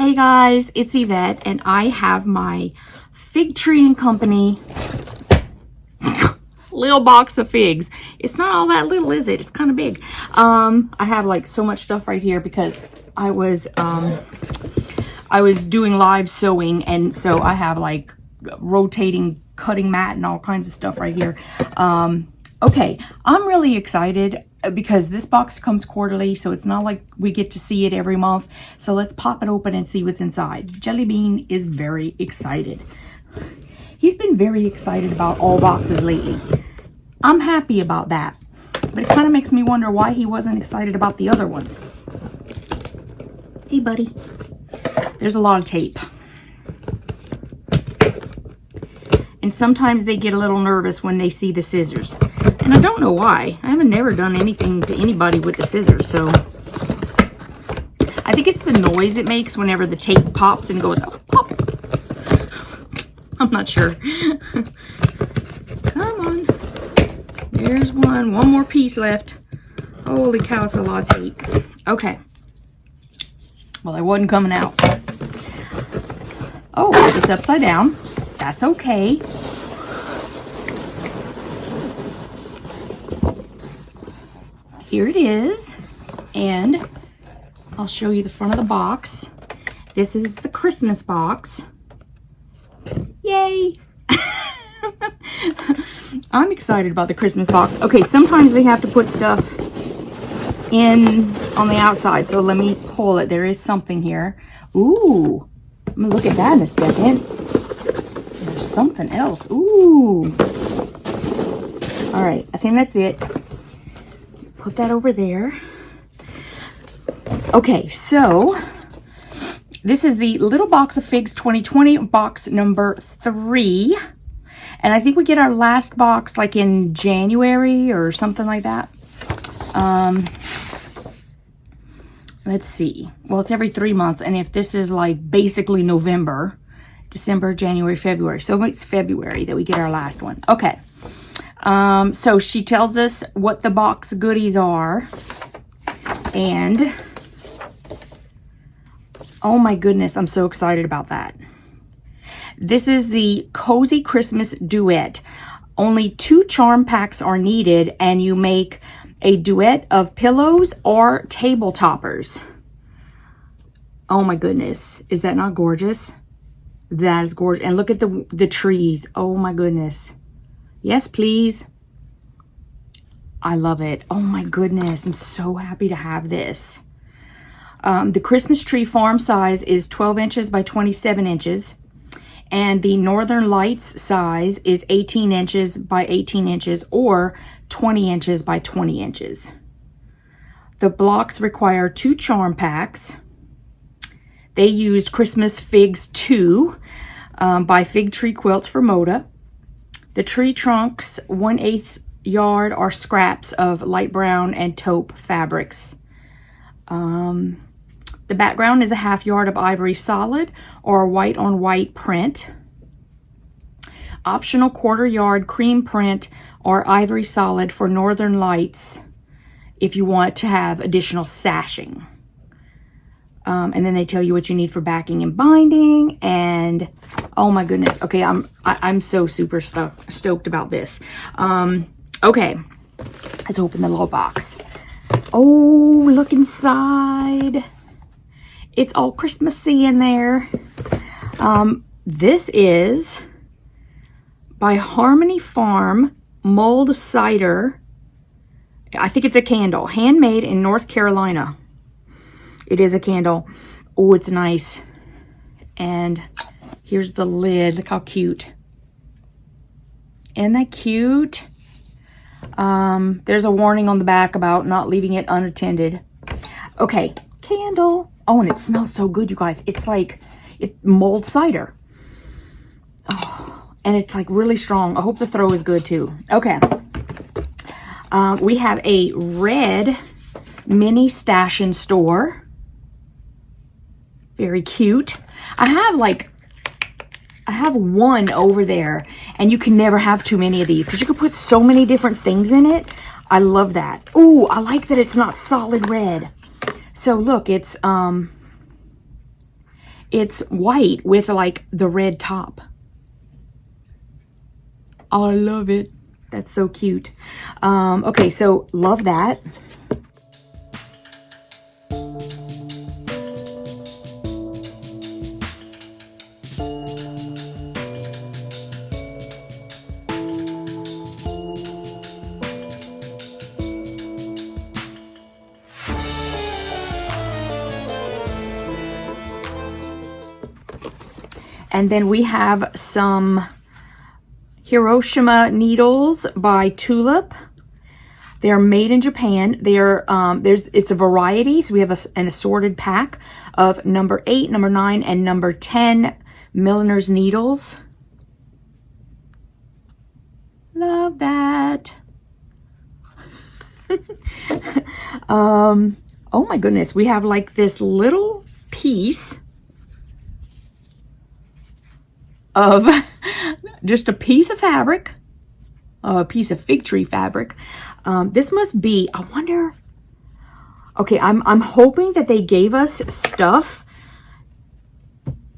Hey guys, it's Yvette, and I have my Fig Tree and Company little box of figs. It's not all that little, is it? It's kind of big. I have like so much stuff right here because I was doing live sewing, and so I have like rotating cutting mat and all kinds of stuff right here. Okay, I'm really excited because this box comes quarterly, so it's not like we get to see it every month. So let's pop it open and see what's inside. Jellybean is very excited. He's been very excited about all boxes lately. I'm happy about that, but it kind of makes me wonder why he wasn't excited about the other ones. Hey buddy, there's a lot of tape. And sometimes they get a little nervous when they see the scissors. And I don't know why. I haven't never done anything to anybody with the scissors, so I think it's the noise it makes whenever the tape pops and goes oh, pop. I'm not sure. Come on. There's one more piece left. Holy cow, it's a lot of tape. Okay. Well, it wasn't coming out. Oh, it's upside down. That's okay. Here it is, and I'll show you the front of the box. This is the Christmas box. Yay! I'm excited about the Christmas box. Okay, sometimes they have to put stuff in on the outside, so let me pull it. There is something here. Ooh, I'm gonna look at that in a second. There's something else. Ooh. All right, I think that's it. Put that over there. Okay, so this is the Little Box of Figs 2020, box number 3. And I think we get our last box like in January or something like that. Let's see. Well, it's every 3 months. And if this is like basically November, December, January, February. So it's February that we get our last one. Okay. So she tells us what the box goodies are, and oh my goodness, I'm so excited about that. This is the Cozy Christmas Duet. Only 2 charm packs are needed, and you make a duet of pillows or table toppers. Oh my goodness, is that not gorgeous? That is gorgeous. And look at the trees. Oh my goodness. Yes, please. I love it. Oh my goodness. I'm so happy to have this. The Christmas tree farm size is 12 inches by 27 inches. And the Northern Lights size is 18 inches by 18 inches or 20 inches by 20 inches. The blocks require 2 charm packs. They used Christmas Figs 2 by Fig Tree Quilts for Moda. The tree trunks, 1/8 yard, are scraps of light brown and taupe fabrics. The background is a 1/2 yard of ivory solid or white on white print. Optional 1/4 yard cream print or ivory solid for Northern Lights if you want to have additional sashing. And then they tell you what you need for backing and binding, and oh my goodness. Okay, I'm so super stoked about this. Okay, let's open the little box. Oh, look inside. It's all Christmassy in there. This is by Harmony Farm Mulled Cider. I think it's a candle, handmade in North Carolina. It is a candle. Oh, it's nice. And here's the lid. Look how cute. Isn't that cute? There's a warning on the back about not leaving it unattended. Okay, candle. Oh, and it smells so good, you guys. It's like mulled cider. Oh, and it's like really strong. I hope the throw is good too. Okay. We have a red mini stash and store. Very cute. I have one over there, and you can never have too many of these because you can put so many different things in it. I love that. Ooh, I like that it's not solid red. So look, it's It's white with like the red top. I love it. That's so cute. Okay, so love that. And then we have some Hiroshima needles by Tulip. They're made in Japan. They're it's a variety. So we have an assorted pack of number 8, number 9, and number 10 milliner's needles. Love that. Oh my goodness, we have like this little piece of just a piece of fabric, a piece of fig tree fabric. This must be, I wonder, okay, I'm hoping that they gave us stuff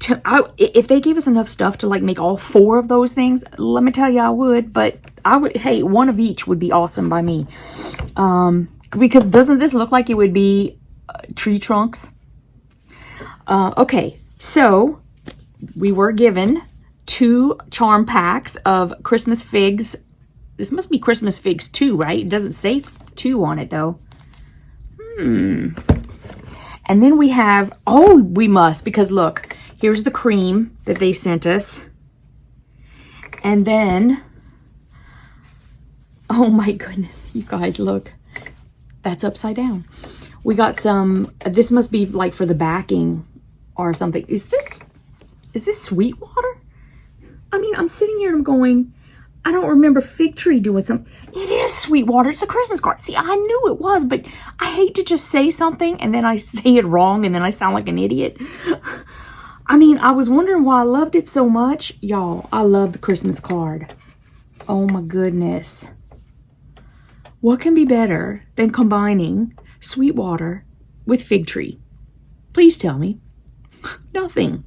to, if they gave us enough stuff to like make all 4 of those things, let me tell you I would, but I would, hey, 1 of each would be awesome by me. Because doesn't this look like it would be tree trunks? Okay, so we were given 2 charm packs of Christmas figs. This must be Christmas figs 2, right? It doesn't say 2 on it though. And then we have, oh, we must, because look, here's the cream that they sent us. And then, oh my goodness, you guys, look, that's upside down. We got some, this must be like for the backing or something. Is this sweet water? I mean, I'm sitting here and I'm going, I don't remember Fig Tree doing something. It is sweet water. It's a Christmas card. See, I knew it was, but I hate to just say something and then I say it wrong and then I sound like an idiot. I mean, I was wondering why I loved it so much. Y'all, I love the Christmas card. Oh my goodness. What can be better than combining sweet water with Fig Tree? Please tell me. Nothing.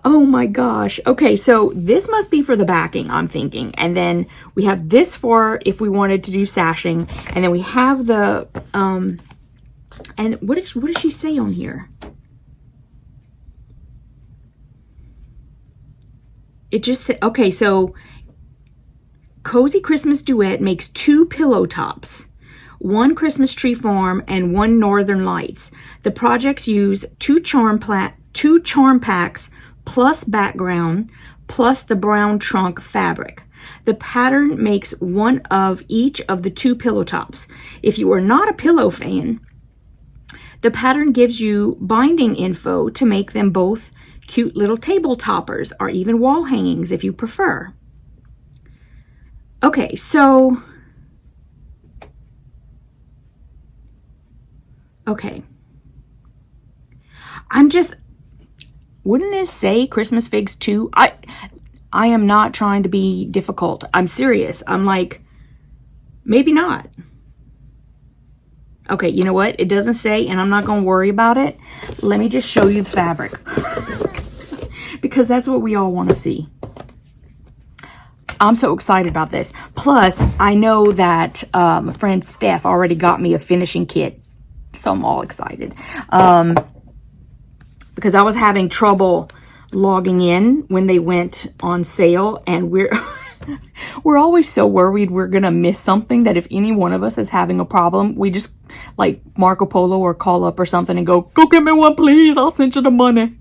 Oh my gosh. Okay, so this must be for the backing, I'm thinking. And then we have this for if we wanted to do sashing. And then we have the, and what does she say on here? It just said, okay, so Cozy Christmas Duet makes 2 pillow tops, 1 Christmas Tree Farm, and 1 Northern Lights. The projects use 2 charm packs plus background plus the brown trunk fabric. The pattern makes 1 of each of the 2 pillow tops. If you are not a pillow fan, the pattern gives you binding info to make them both cute little table toppers or even wall hangings if you prefer. Okay, so, okay. I'm just, wouldn't this say Christmas Figs 2? I am not trying to be difficult. I'm serious. I'm like, maybe not. Okay, you know what? It doesn't say, and I'm not going to worry about it. Let me just show you the fabric. Because that's what we all want to see. I'm so excited about this. Plus, I know that my friend Steph already got me a finishing kit. So I'm all excited. Because I was having trouble logging in when they went on sale. And we're always so worried we're going to miss something that if any one of us is having a problem, we just like Marco Polo or call up or something and go get me one, please. I'll send you the money.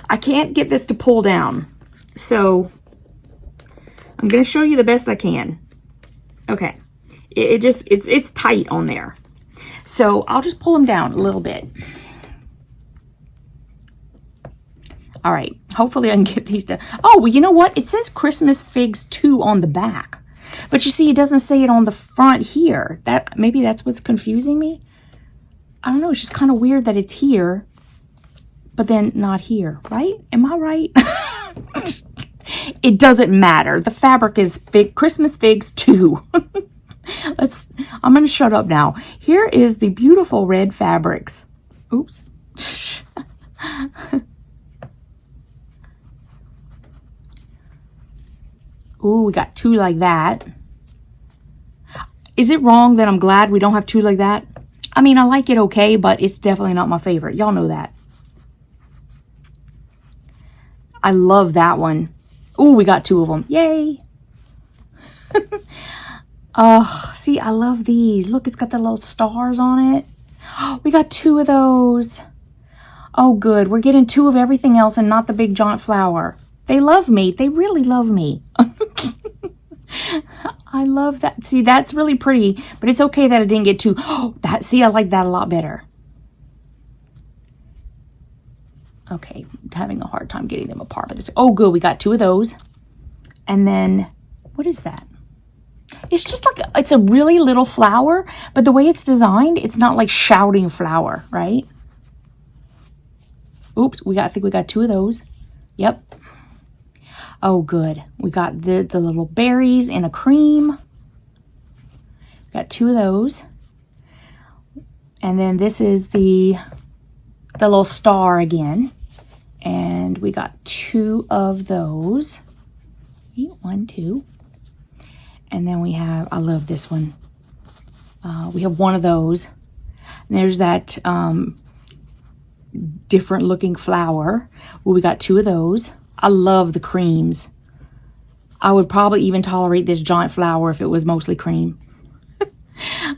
I can't get this to pull down. So I'm going to show you the best I can. Okay. It's tight on there. So I'll just pull them down a little bit. All right. Hopefully I can get these done. Oh, well, you know what? It says Christmas Figs 2 on the back. But you see, it doesn't say it on the front here. Maybe that's what's confusing me. I don't know. It's just kind of weird that it's here, but then not here, right? Am I right? It doesn't matter. The fabric is Christmas Figs 2. I'm going to shut up now. Here is the beautiful red fabrics. Oops. Ooh, we got two like that. Is it wrong that I'm glad we don't have two like that? I mean, I like it okay, but it's definitely not my favorite. Y'all know that. I love that one. Ooh, we got two of them. Yay. Oh, see, I love these. Look, it's got the little stars on it. We got two of those. Oh, good. We're getting two of everything else and not the big giant flower. They love me. They really love me. I love that. See, that's really pretty, but it's okay that I didn't get two. Oh, see, I like that a lot better. Okay, I'm having a hard time getting them apart. But oh, good. We got two of those. And then, what is that? It's just like, it's a really little flower, but the way it's designed, it's not like shouting flower, right? Oops, I think we got two of those. Yep. Oh, good. We got the little berries in a cream. Got two of those. And then this is the little star again. And we got two of those. One, two. And then we have, I love this one. We have one of those. And there's that different looking flower. Well, we got two of those. I love the creams. I would probably even tolerate this giant flower if it was mostly cream.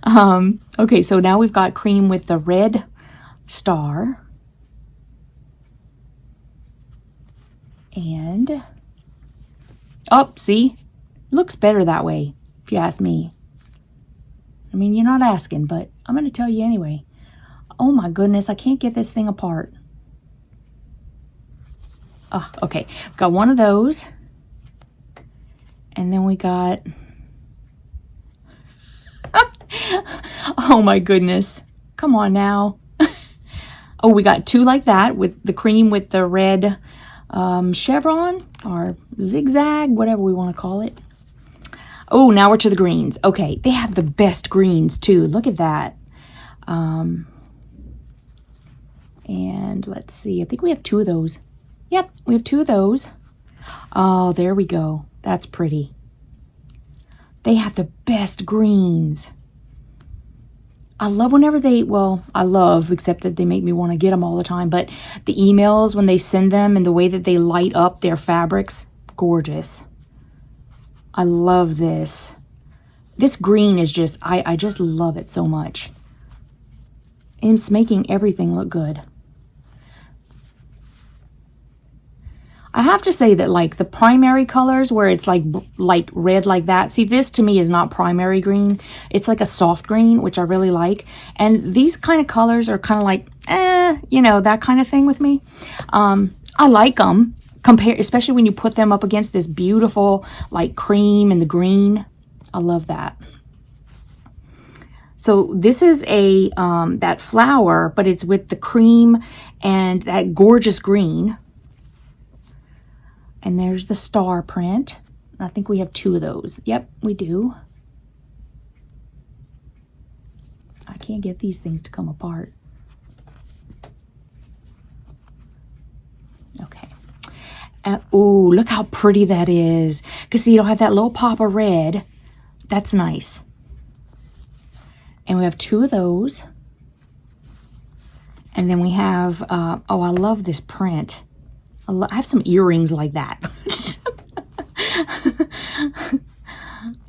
Okay, so now we've got cream with the red star. And, oh, see? Looks better that way, if you ask me. I mean, you're not asking, but I'm going to tell you anyway. Oh my goodness, I can't get this thing apart. Oh, okay, got one of those. And then we got... oh my goodness. Come on now. Oh, we got two like that with the cream with the red chevron or zigzag, whatever we want to call it. Oh, now we're to the greens. Okay, they have the best greens too. Look at that. And let's see. I think we have two of those. Yep, we have two of those. Oh, there we go. That's pretty. They have the best greens. I love whenever I love, except that they make me want to get them all the time, but the emails, when they send them and the way that they light up their fabrics, gorgeous. I love this. This green is just, I just love it so much. And it's making everything look good. I have to say that like the primary colors where it's like red like that. See, this to me is not primary green. It's like a soft green, which I really like. And these kind of colors are kind of like, that kind of thing with me. I like them, especially when you put them up against this beautiful like cream and the green. I love that. So this is that flower, but it's with the cream and that gorgeous green. And there's the star print. I think we have two of those. Yep, we do. I can't get these things to come apart. Okay. Oh, look how pretty that is. Because see, it'll have that little pop of red. That's nice. And we have two of those. And then we have, I love this print. I have some earrings like that.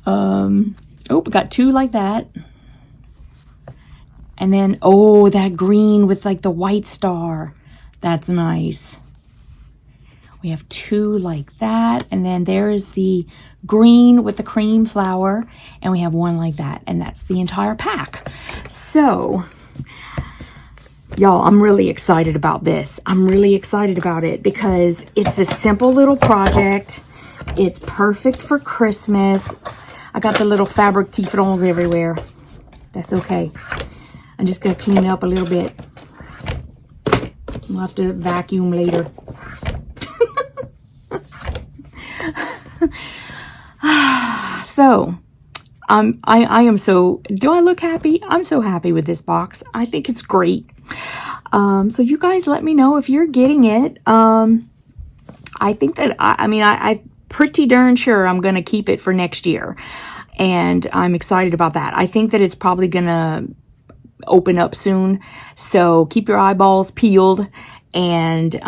We got two like that. And then, that green with like the white star. That's nice. We have two like that. And then there is the green with the cream flower. And we have one like that. And that's the entire pack. So... y'all, I'm really excited about this. I'm really excited about it because it's a simple little project. It's perfect for Christmas. I got the little fabric tifrons everywhere. That's okay. I'm just going to clean up a little bit. We'll have to vacuum later. So, I am so, do I look happy? I'm so happy with this box. I think it's great. So you guys let me know if you're getting it. I think that, I'm pretty darn sure I'm going to keep it for next year. And I'm excited about that. I think that it's probably going to open up soon. So keep your eyeballs peeled, and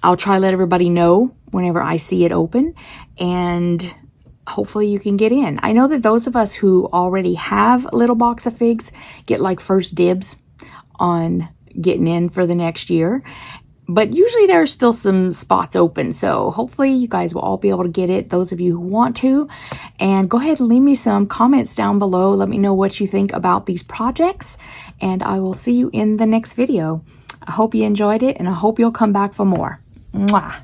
I'll try to let everybody know whenever I see it open, and hopefully you can get in. I know that those of us who already have a little box of figs get like first dibs on getting in for the next year. But usually there are still some spots open, so hopefully you guys will all be able to get it, those of you who want to. And go ahead and leave me some comments down below. Let me know what you think about these projects, and I will see you in the next video. I hope you enjoyed it, and I hope you'll come back for more. Mwah.